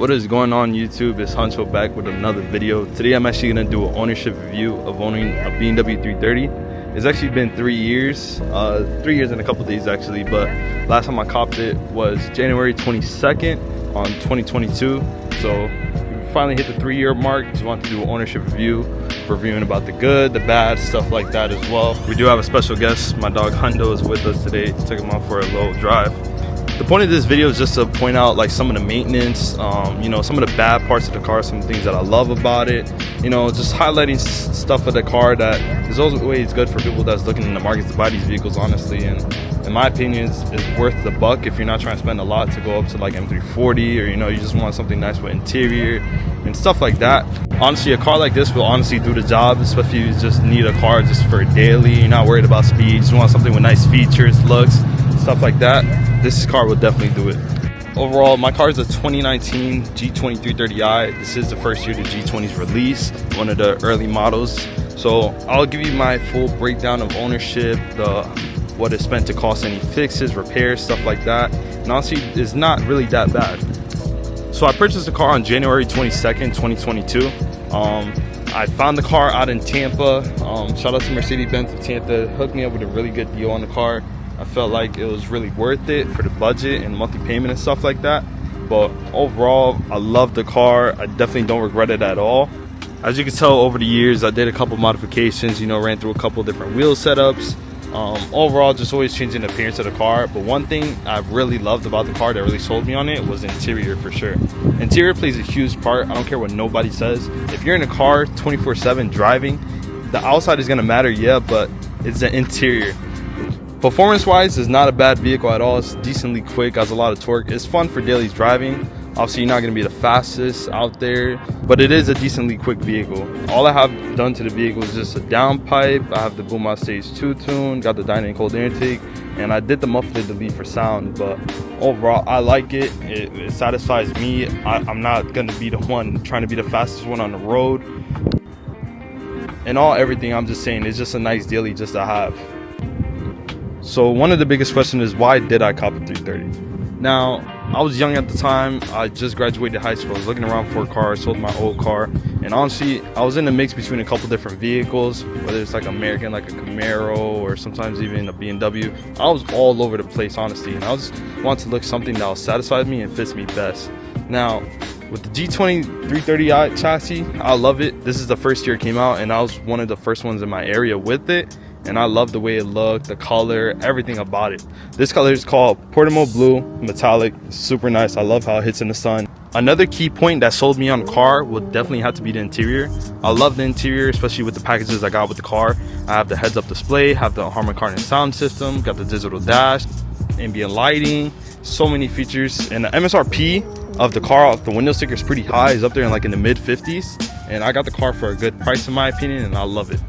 What is going on YouTube? It's Huncho back with another video. Today I'm actually going to do an ownership review of owning a BMW 330. It's actually been 3 years, 3 years and a couple days actually, but last time I copped it was January 22nd on 2022. So we finally hit the 3-year mark. Just wanted to do an ownership review, reviewing about the good, the bad, stuff like that as well. We do have a special guest. My dog Hundo is with us today. Took him out for a little drive. The point of this video is just to point out like some of the maintenance, you know, some of the bad parts of the car, some things that I love about it, you know, just highlighting stuff of the car that is always good for people that's looking in the markets to buy these vehicles, honestly. And in my opinion, it's worth the buck if you're not trying to spend a lot to go up to like M340, or you know, you just want something nice with interior and stuff like that. Honestly, a car like this will honestly do the job, especially if you just need a car just for daily. You're not worried about speed, you just want something with nice features, looks, stuff like that. This car will definitely do it. Overall, my car is a 2019 G20 330i. This is the first year the G20's released, one of the early models. So I'll give you my full breakdown of ownership, what it spent to cost any fixes, repairs, stuff like that. And honestly, it's not really that bad. So I purchased the car on January 22nd, 2022. I found the car out in Tampa. Shout out to Mercedes-Benz of Tampa. Hooked me up with a really good deal on the car. I felt like it was really worth it for the budget and monthly payment and stuff like that. But overall, I love the car. I definitely don't regret it at all. As you can tell, over the years, I did a couple modifications, you know, ran through a couple different wheel setups. Overall, just always changing the appearance of the car. But one thing I really loved about the car that really sold me on it was the interior, for sure. Interior plays a huge part. I don't care what nobody says. If you're in a car 24/7 driving, the outside is gonna matter, yeah, but it's the interior. Performance wise, it's not a bad vehicle at all. It's decently quick, has a lot of torque. It's fun for daily driving. Obviously, you're not going to be the fastest out there, but it is a decently quick vehicle. All I have done to the vehicle is just a downpipe. I have the Boom Out Stage 2 tune, got the dining and cold air intake, and I did the muffler delete for sound. But overall, I like it. It satisfies me. I'm not going to be the one trying to be the fastest one on the road. And everything I'm just saying, it's just a nice daily just to have. So one of the biggest questions is, why did I cop a 330? Now, I was young at the time. I just graduated high school. I was looking around for a car, sold my old car, and honestly, I was in the mix between a couple different vehicles, whether it's like American, like a Camaro, or sometimes even a BMW. I was all over the place, honestly, and I just wanted to look something that will satisfy me and fits me best. Now, with the G20 330i chassis, I love it. This is the first year it came out, and I was one of the first ones in my area with it. And I love the way it looked, the color, everything about it. This color is called Portamo Blue Metallic. It's super nice. I love how it hits in the sun. Another key point that sold me on the car would definitely have to be the interior. I love the interior, especially with the packages I got with the car. I have the heads-up display, have the Harman Kardon sound system, got the digital dash, ambient lighting, so many features. And the MSRP of the car off the window sticker is pretty high. It's up there in like in the mid 50s. And I got the car for a good price in my opinion, and I love it.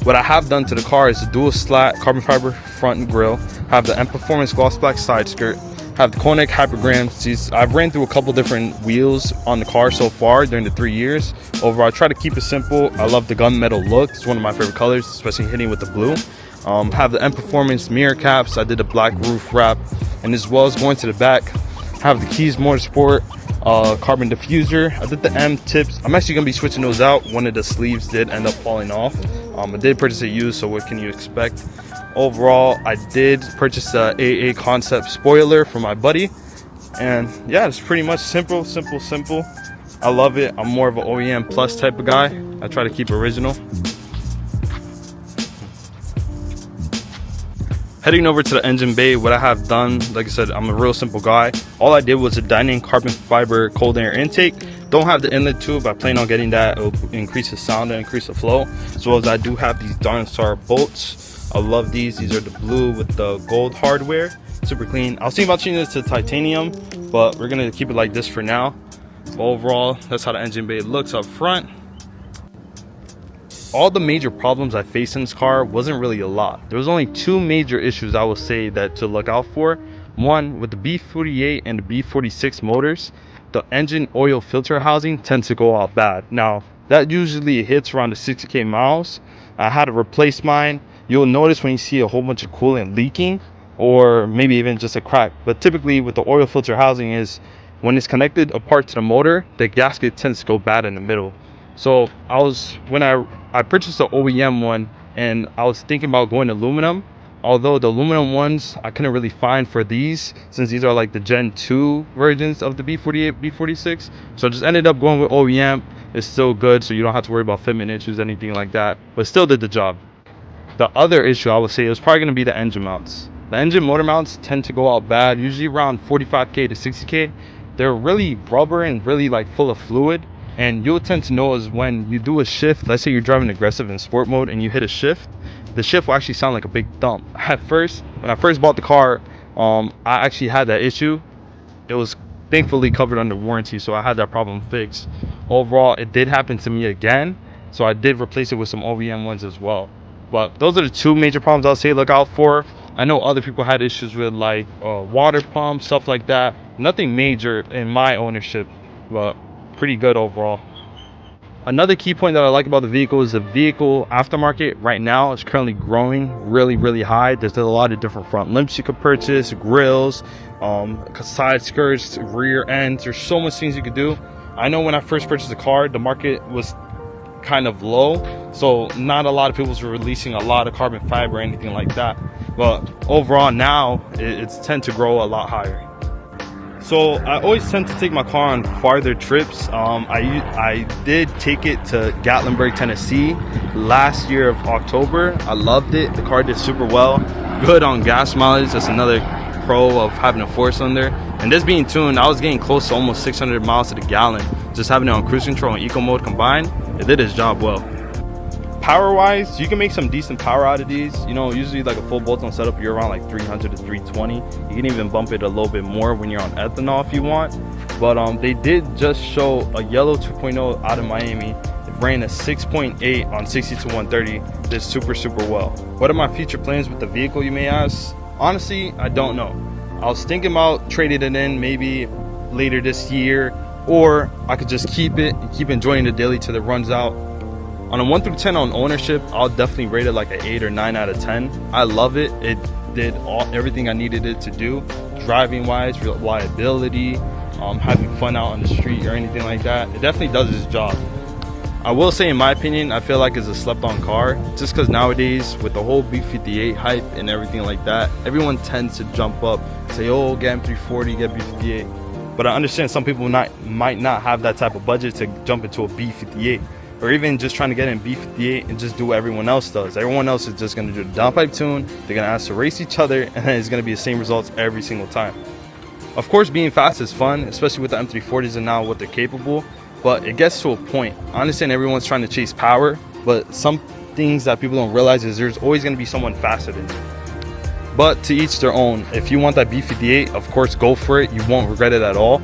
What I have done to the car is a dual slat carbon fiber front and grille, have the M Performance gloss black side skirt, have the Koenig hypergram seats. I've ran through a couple different wheels on the car so far during the 3 years. Overall, I try to keep it simple. I love the gunmetal look. It's one of my favorite colors, especially hitting with the blue. Have the M Performance mirror caps. I did a black roof wrap, and as well as going to the back, have the Keys Motorsport carbon diffuser. I did the M tips. I'm actually going to be switching those out. One of the sleeves did end up falling off. I did purchase it used, so what can you expect? Overall, I did purchase a AA concept spoiler for my buddy, and yeah, it's pretty much simple. I love it. I'm more of an OEM plus type of guy. I try to keep original. Heading over to the engine bay, what I have done, like I said, I'm a real simple guy. All I did was a dining carbon fiber cold air intake. Don't have the inlet tube. I plan on getting that. It'll increase the sound and increase the flow. As well as I do have these Darn Star bolts. I love these. These are the blue with the gold hardware. Super clean. I was thinking about changing this to titanium, but we're gonna keep it like this for now. But overall, that's how the engine bay looks up front. All the major problems I faced in this car wasn't really a lot. There was only 2 major issues I would say that to look out for. One, with the B48 and the B46 motors, the engine oil filter housing tends to go out bad. Now, that usually hits around the 60k miles. I had to replace mine. You'll notice when you see a whole bunch of coolant leaking, or maybe even just a crack. But typically with the oil filter housing is when it's connected apart to the motor, the gasket tends to go bad in the middle. So when I purchased the OEM one, and I was thinking about going aluminum, although the aluminum ones I couldn't really find for these, since these are like the Gen 2 versions of the B48, B46. So I just ended up going with OEM. It's still good, so you don't have to worry about fitment issues, anything like that, but still did the job. The other issue I would say is probably going to be the engine mounts. The engine motor mounts tend to go out bad, usually around 45K to 60K. They're really rubber and really like full of fluid, and you'll tend to know is when you do a shift. Let's say you're driving aggressive in sport mode and you hit a shift, the shift will actually sound like a big thump. At first, when I first bought the car, I actually had that issue. It was thankfully covered under warranty, so I had that problem fixed. Overall, it did happen to me again, so I did replace it with some OEM ones as well. But those are the two major problems I'll say look out for. I know other people had issues with like water pumps, stuff like that. Nothing major in my ownership, but pretty good overall. Another key point that I like about the vehicle is the vehicle aftermarket right now is currently growing really high. There's a lot of different front limps you could purchase, grills, side skirts, rear ends. There's so much things you could do. I know when I first purchased the car, the market was kind of low, so not a lot of people were releasing a lot of carbon fiber or anything like that. But overall now it's tend to grow a lot higher. So I always tend to take my car on farther trips. I did take it to Gatlinburg, Tennessee last year of October. I loved it. The car did super well. Good on gas mileage. That's another pro of having a 4-cylinder. And this being tuned, I was getting close to almost 600 miles to the gallon. Just having it on cruise control and eco mode combined, it did its job well. Power wise, you can make some decent power out of these. You know, usually like a full bolt-on setup, you're around like 300 to 320. You can even bump it a little bit more when you're on ethanol if you want. But they did just show a yellow 2.0 out of Miami. It ran a 6.8 on 60 to 130. Did super well. What are my future plans with the vehicle, you may ask? Honestly, I don't know. I was thinking about trading it in maybe later this year, or I could just keep it and keep enjoying the daily till it runs out. On a 1 through 10 on ownership, I'll definitely rate it like an 8 or 9 out of 10. I love it. It did everything I needed it to do, driving wise, reliability, having fun out on the street or anything like that. It definitely does its job. I will say, in my opinion, I feel like it's a slept on car, just because nowadays with the whole B58 hype and everything like that, everyone tends to jump up, say, oh, get M340, get B58. But I understand some people might not have that type of budget to jump into a B58. Or even just trying to get in B58 and just do what everyone else does. Everyone else is just going to do the downpipe tune, they're going to ask to race each other, and then it's going to be the same results every single time. Of course, being fast is fun, especially with the M340s and now what they're capable, but it gets to a point. I understand everyone's trying to chase power, but some things that people don't realize is there's always going to be someone faster than you. But to each their own. If you want that B58, of course, go for it. You won't regret it at all.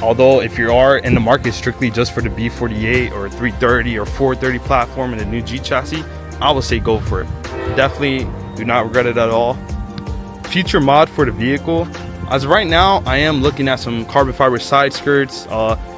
Although if you are in the market strictly just for the B48 or 330 or 430 platform and the new G chassis, I would say go for it. Definitely do not regret it at all. Future mod for the vehicle. As of right now, I am looking at some carbon fiber side skirts,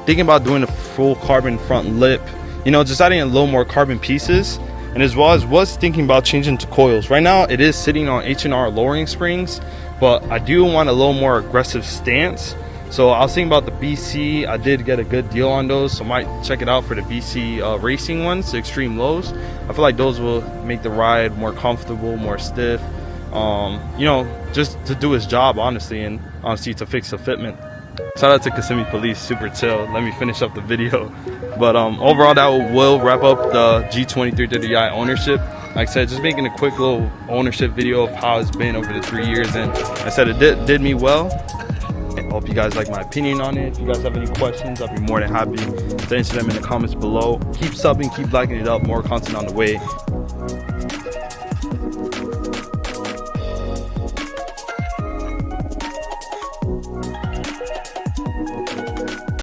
thinking about doing a full carbon front lip, you know, just adding a little more carbon pieces. And as well as was thinking about changing to coils. Right now it is sitting on H&R lowering springs, but I do want a little more aggressive stance. So I was thinking about the BC. I did get a good deal on those, so I might check it out for the BC racing ones, the extreme lows. I feel like those will make the ride more comfortable, more stiff, you know, just to do its job, honestly, and honestly to fix the fitment. Shout out to Kissimmee Police, super chill. Let me finish up the video. But overall, that will wrap up the G2330i ownership. Like I said, just making a quick little ownership video of how it's been over the 3 years, and I said it did me well. I hope you guys like my opinion on it. If you guys have any questions, I'll be more than happy to answer them in the comments below. Keep subbing, keep liking it up, more content on the way.